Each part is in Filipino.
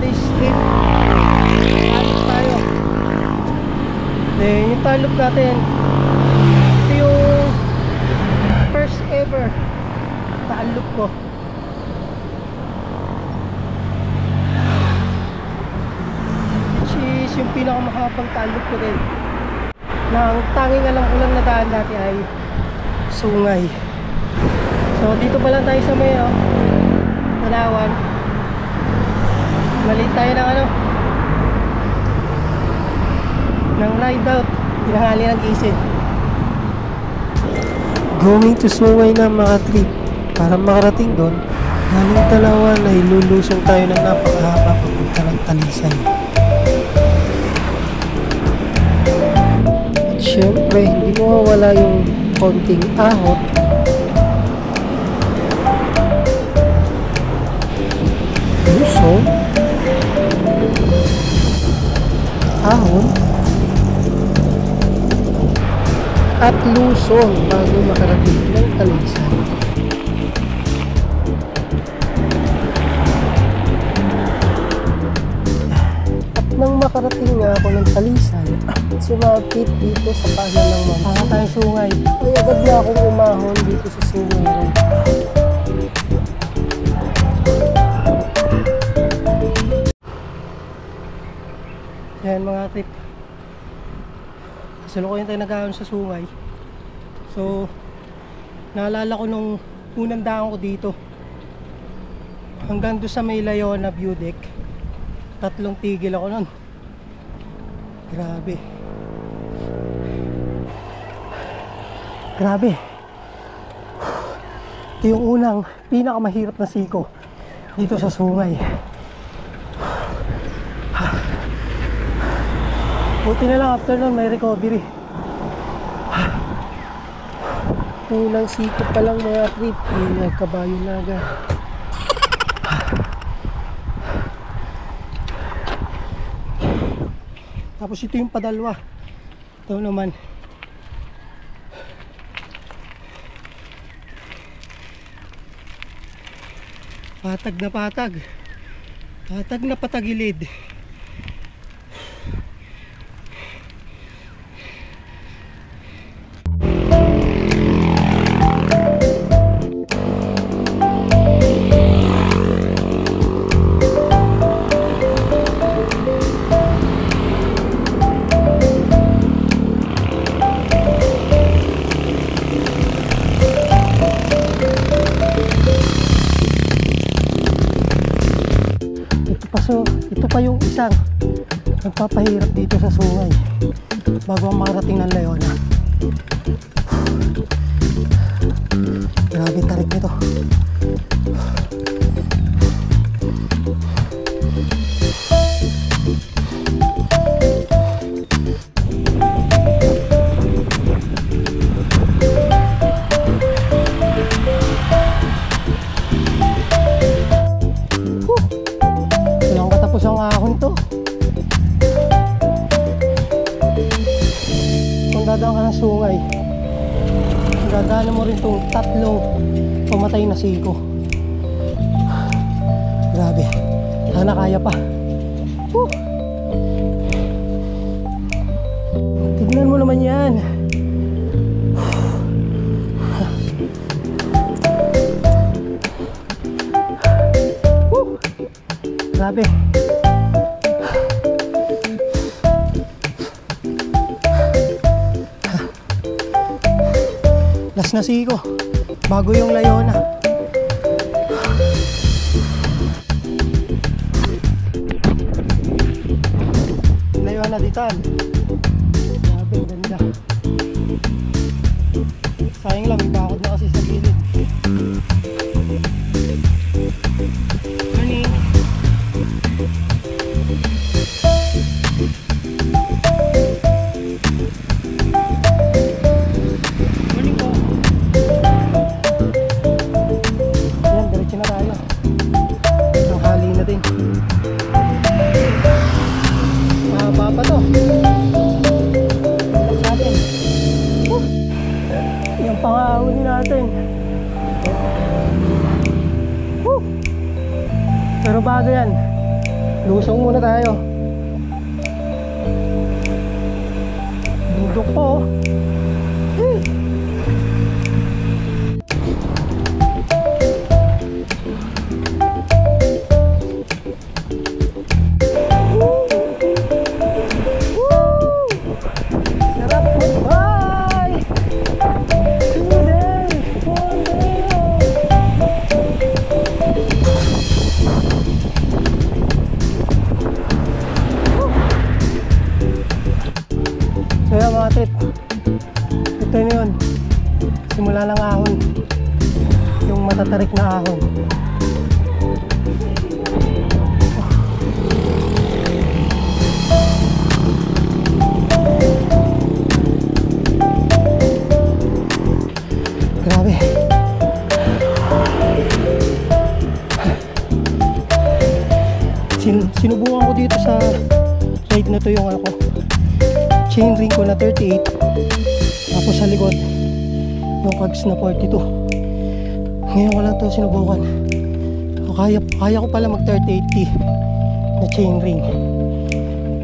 today's trip. Talop tayo. Then yung talop natin, ito yung first ever talop ko. Which is yung pinakamahabang talop ko din. Na ang tanging alam ko lang na daan dati ay Sungay. So dito pa lang tayo sa may Palawan. Malit tayo ng ride out. Tinanghali ng gising. Going to Sungay na mga trip. Para makarating doon, galing Palawan ay lulusong tayo ng napakahaba papunta ng Talisay. At syempre, hindi mawawala yung konting ahot. Lusong, ahon, at lusong bago makarating ng Talisay. At nang makarating nga ako ng Talisay, sumapit dito sa paanan ng Mangsa tayong Sungay. Ay agad na akong umahon dito sa Sungay. Yan mga trip. Salukuyan tayo nag-ahon sa Sungay. So naalala ko nung unang daan ko dito hanggang doon sa may Layona view deck, 3 tigil ako nun. Grabe. Ito yung unang pinakamahirap na siko dito sa Sungay. Buti na lang after nun may recovery. Unang siko pa lang mga trip, may kabayo na agad. Tapos ito yung padalwa. Ito naman patag na patagilid. Ito pa yung isang nagpapahirap dito sa Sungay bago ang makarating ng Layona. Grabe tarik nito. Ang ahon to. Kung dadaan ka ng Sungay, dadaan mo rin itong 3 pamatay na siko. Grabe, sana kaya pa. Tignan mo naman yan. Grabe. Last na siko bago yung Layona. Layona ditan. Grabe, ganda. Sayang lang, may bakod na kasi sa gilid. Morning. Pangahuli natin. Pero bago yan. Lusong muna tayo. Bundok po. Kaya mga trip, ito na yun, simula ng ahon, yung matatarik na ahon. Grabe. Sinubukan ko dito sa ride na to yung ano ko, chain ring ko na 38, tapos sa likod yung cogs na 42. Ngayon ko lang to sinubukan. Kaya ko pala mag 3080 na chain ring.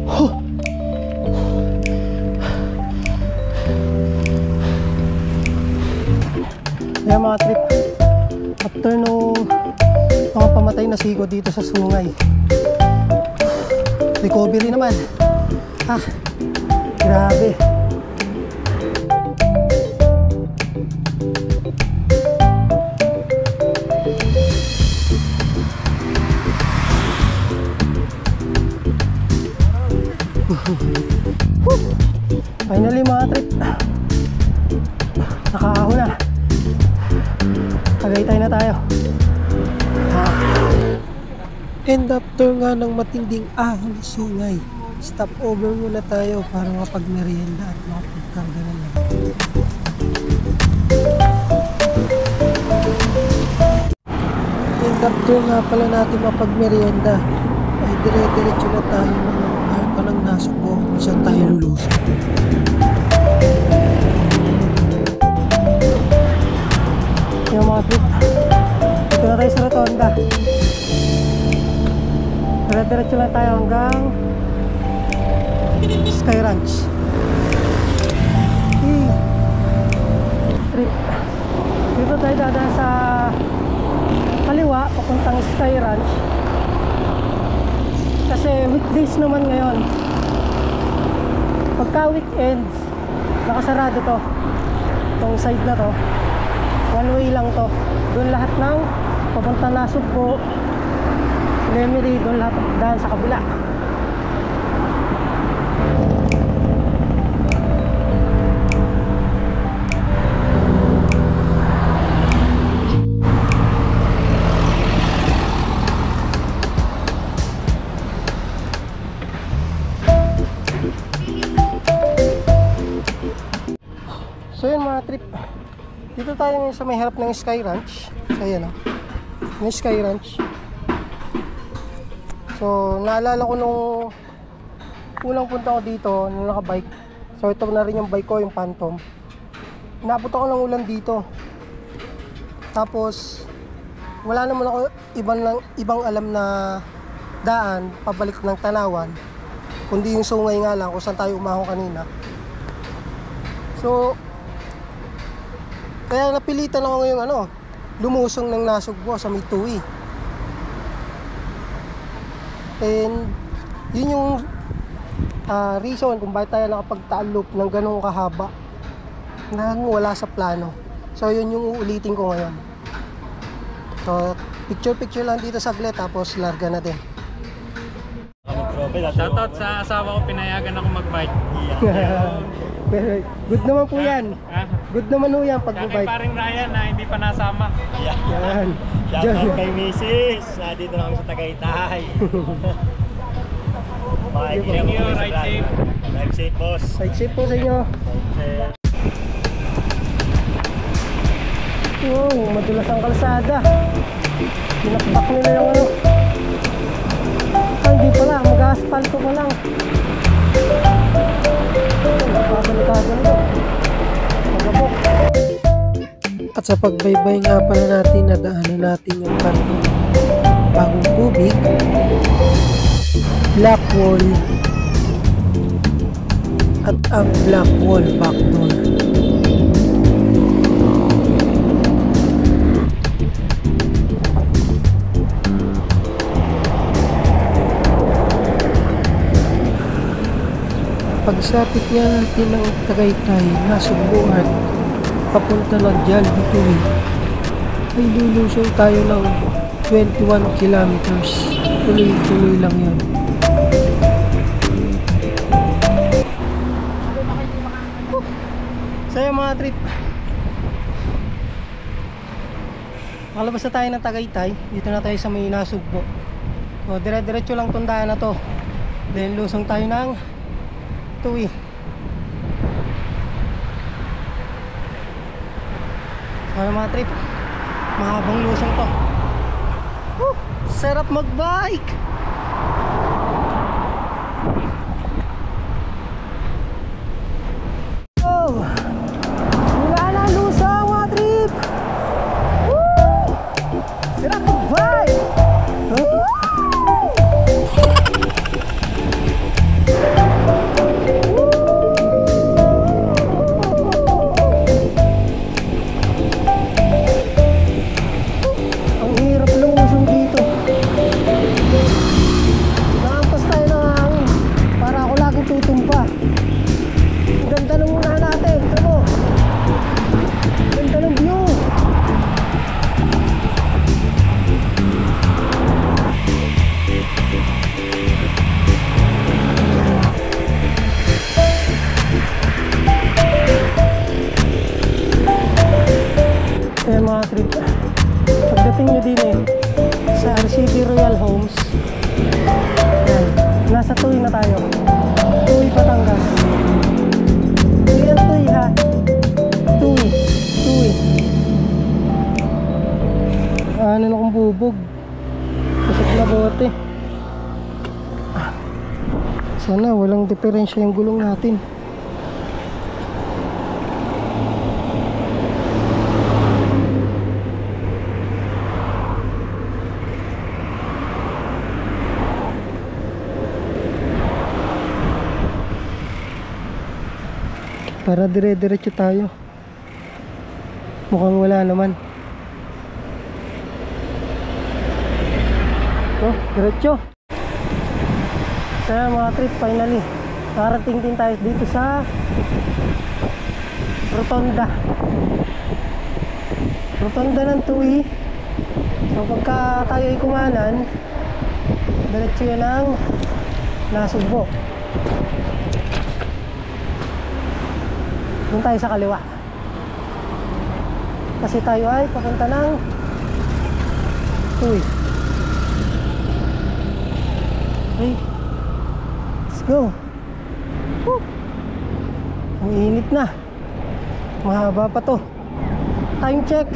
Huh! Kaya mga trip, after nung mga pamatay na sigo dito sa Sungay, recovery naman. Grabe. Finally mga trip, nakaahon na. Tagaytay na tayo. And after nga ng matinding ahon sa Sungay, stop over muna tayo para makapag-merienda at makapag-karga ng lahat. And after nga pala natin makapag-merienda, ay dire-diretso na tayo ng parko ng Nasugbo kung saan tayo lulusot. Yung mga trip, dito na tayo sa Rotonda. Dire-diretso na tayo hanggang Sky Ranch. Trip. Dito tayo dadaan sa kaliwa papuntang Sky Ranch. Kasi weekdays naman ngayon. Pagka weekends, nakasarado to. Itong side na to. One way lang to. Doon lahat ng papuntang Nasugbo, Lemery, doon lahat daan sa kabila. So yun mga trip, dito tayo ngayon sa may harap ng Sky Ranch. So ayan o, yung Sky Ranch. So naalala ko nung unang punta ko dito, nung nakabike. So ito na rin yung bike ko, yung Phantom. Inabot ako ng ulan dito. Tapos wala naman ako ibang alam na daan pabalik ng Tanawan, kundi yung Sungay nga lang kung saan tayo umahon kanina. So kaya napilitan ako ngayong lumusong ng Nasugbo sa Mitui. And yun yung reason kung bakit tayo nakapagtaalok ng ganong kahaba nang wala sa plano. So yun yung uulitin ko ngayon. So picture lang dito saglit, tapos larga na din. Shoutout sa asawa ko, pinayagan ako mag-bike. Good naman po yan. Good naman po yan pag kay bike. paring Ryan na hindi pa nasama. Yan. Shoutout kay Mrs. Dito na kami sa Tagaytay. Thank you, ride safe. Ride safe, boss. Ride safe po sa inyo. Wow, madulas ang kalsada. Pinakbak nila yung hindi pala, mag-asfalto pa lang. At sa pagbaybay nga pala natin, nadaanan natin yung kanto bagong tubig. Blackwall at ang Blackwall backdoor. Pagsapit nga natin ng Tagaytay, Nasugbu at papunta ng Jalbituy, ay lulusong tayo ng 21 kilometers. Tuloy-tuloy lang yan. So yung mga trip, makalabas na tayo ng Tagaytay. Dito na tayo sa may Nasugbu. So dire-diretso lang tundaan na to. Then lusong tayo ng Tuy. So yung mga trip, mahabang lusong to. Woo! Sarap magbike! Oh! Wala na lusong mga trip! Woo! Sarap magbike! Huh? Ayan mga trip, pagdating nyo din sa RCT Royal Homes, ayan, nasa Tuy na tayo. Tuy, Batangas. Tuy ang Tuy ha. Tuy. Ano na kong bubog, pusok na bote. Sana walang diferensya yung gulong natin. Para dire-diretso tayo. Mukhang wala naman. Oh, diretso. Sana mga trip, finally karating din tayo dito sa Rotonda ng Tuy. So pagka tayo ay kumanan, diretso yan ang Nasugbu. Doon tayo sa kaliwa kasi tayo ay papunta ng Tuy. Okay, let's go. Woo! Ang init na, mahaba pa to. Time check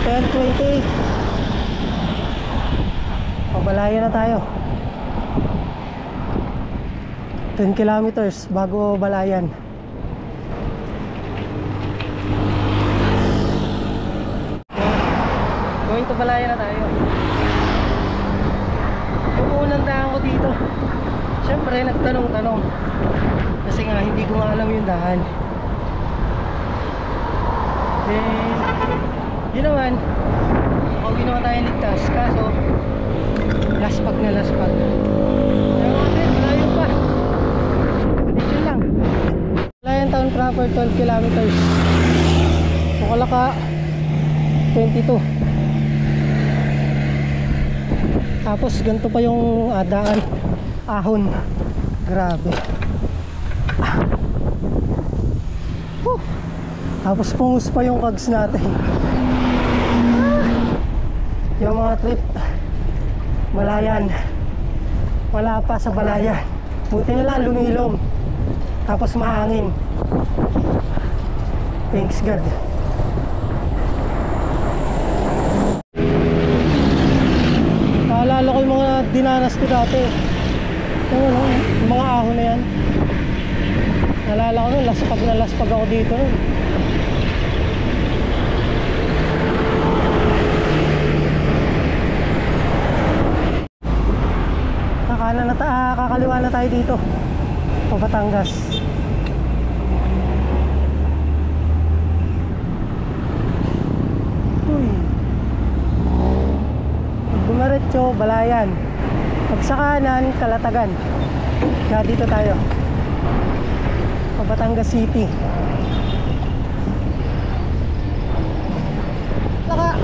10:20. Pabalaya na tayo. 10 kilometers bago Balayan. Going to Balayan na tayo. Yung unang daan ko dito, syempre nagtanong-tanong kasi nga hindi ko nga alam yung daan. Then yun naman, okay naman tayo ligtas, kaso laspag na laspag. Kaya natin, malayo pa. Dito lang. Balayan town proper 12 kilometers. Bukalaka 22. Tapos ganito pa yung daan, ahon. Grabe. Tapos pungus pa yung kags natin. Yung mga trip Balayan, wala pa sa Balayan. Buti na lang lumilom, tapos mahangin. Thanks God. Naalala ko yung mga dinanas ko dati. Yung mga ahon na yan. Naalala ko nun, laspag ako dito nun. Kakanan na kakaliwa na tayo dito o Batangas. Uy. Pag dumiretso, Balayan. Pag sa kanan, Kalatagan. Kaya dito tayo o Batangas City. Naka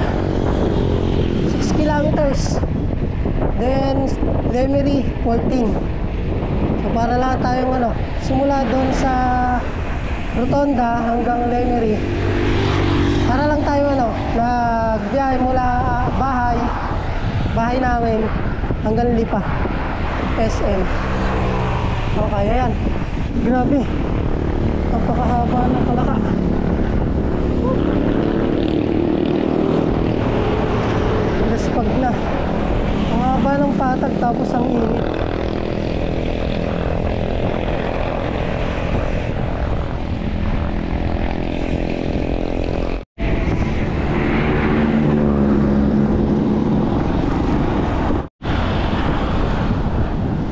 6 kilometers. Then Lemery 14. So para lang tayong simula doon sa Rotonda hanggang Lemery. Para lang tayo nagbiyahe mula bahay namin hanggang Lipa SM. Okay, ayan. Grabe. Napakahaba ng Palaka. Laspag na. Ang haba ng patag tapos ang init.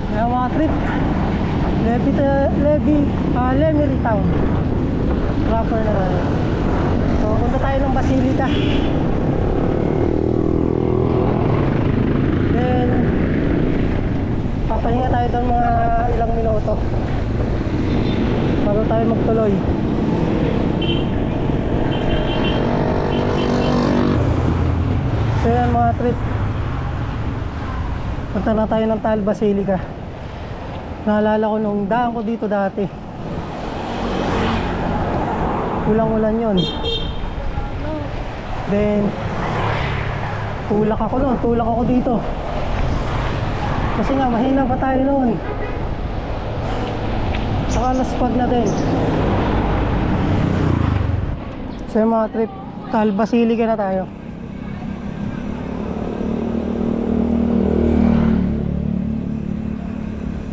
Kaya mga trip Lemery Town proper na tayo. So punta tayo ng Basilica. Then papahinga tayo doon mga ilang minuto bago tayo magtuloy. So yan mga trip, punta na tayo ng Taal Basilica. Naalala ko nung daan ko dito dati, ulang-ulan yun. Then tulak ako dito kasi nga mahina pa tayo noon, saka laspag na din. So yung mga trip, Taal Basilica na tayo.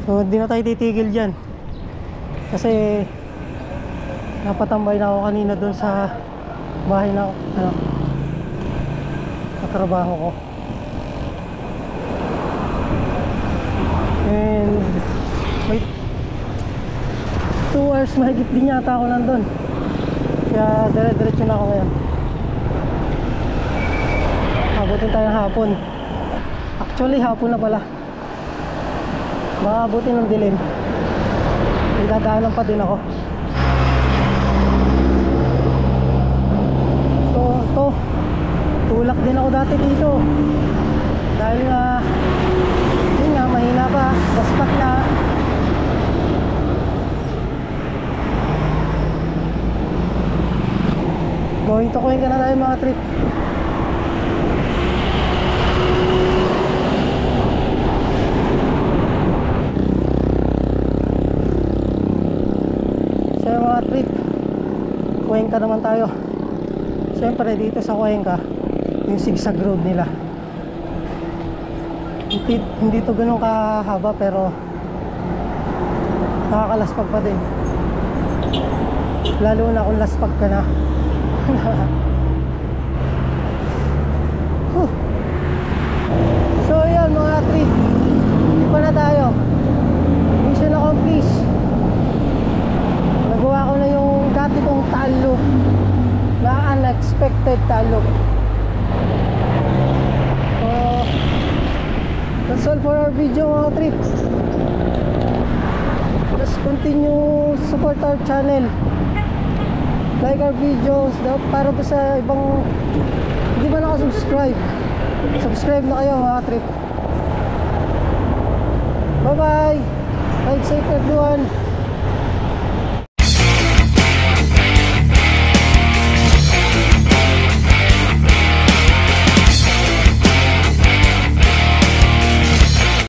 So hindi na tayo titigil dyan kasi napatambay na ako kanina doon sa bahay na katrabaho ko. And may 2 hours mahigit din yata ako nandun, kaya dire-diretso na ako ngayon. Abutin tayo ng hapon. Actually hapon na pala, baka abutin ng dilim. May dadaanan pa din ako. So tulak din ako dati dito dahil yun nga, mahina pa, baspat na. Going to Cuenca na tayo mga trip. So mga trip, Cuenca naman tayo. Siyempre dito sa Cuenca, yung zigzag road nila, hindi to ganun kahaba pero nakakalaspag pa din, lalo na kung laspag ka na. So yan mga trip, hindi pa na tayo, mission accomplished. Nagawa ko na yung dati kong Taal Loop na unexpected Taal Loop. So that's all for our video mga trip. Just continue support our channel, like our videos, para po sa ibang hindi ba nakasubscribe, subscribe na kayo mga trip. Bye bye, ride safe everyone.